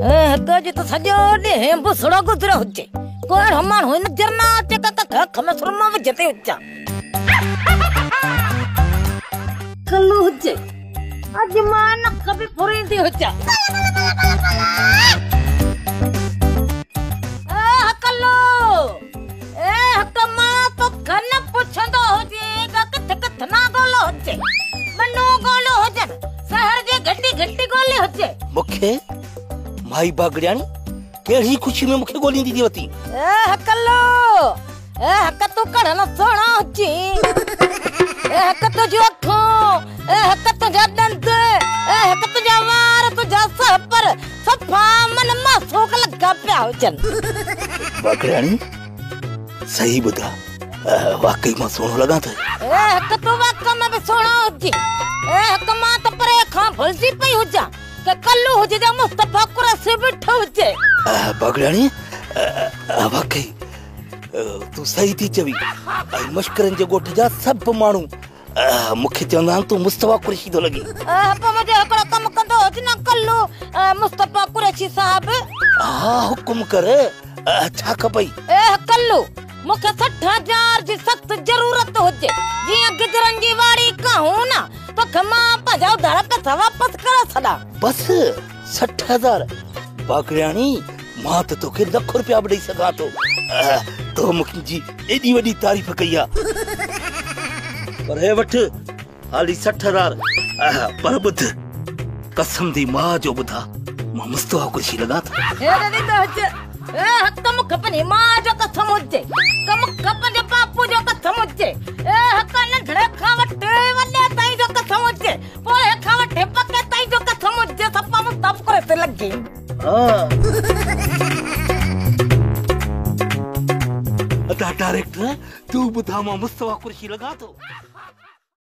जी तो सजो दे बुसड़ा गुजरा होचे कोई हमान होई न जरना चे का खमे सुरमा में जते होचा कल्लू होचे आज मान कभी पूरी दी होचा कल्लू हकमा तो कन पुछंदो होचे कथ ना गोलो होचे मनो गोलो होचे शहर जे घटी गोली होचे मुखे माई बागड़ियानी केड़ी खुशी में मुखे गोली दी वती हकलो हक तो कढ़न सोना होची हक तो जो अखो हक तो जा दंत हक तो जा वार तो जा सपर सफा मन मा सोक लगा पिया होचन बागड़ियानी सही बुधा वाकई में सोनो लगा था हक तो वाकई में सोना होची हक मा तो परे खा भलसी पई होजा के कल्लू हो जे मुस्तफा कुरा से बैठो होचे बागड़ियानी वाकई तू सही थी चवी मश्करन जे गोठ जा सब मानू मुखे चंदा तू मुस्तफा कुरैशी तो लगी पा मुझे एकड़ा कम कंदो हो ना कल्लू मुस्तफा कुरैशी साहब हां हुकुम कर छा खपई कल्लू मुखे 60,000 जी सख्त जरूरत हो जे जिया गिजरन जी वाड़ी कहूं ना तो खमा पजाओ धड़ पे वापस कर सदा बस 60,000 बागड़ियानी मां तो के लाख रुपया बड़ी सका तो मुखी एडी वडी तारीफ कईया पर हे वठ हाली 60,000 पर बुध कसम दी मां जो बुधा मां मुस्तफा कुरैशी लगा था हे दी तो कम खपनी मां जो कसम होजे कम खपन बापू जो कसम होजे हकन धड़े खावटे वने ताई जो कसम होजे पोरे खावटे पके ताई जो कसम होजे सपा मुस्तफ करे से लगी हां अता डायरेक्टर तू बुधा मां मुस्तफा कुरैशी लगा तो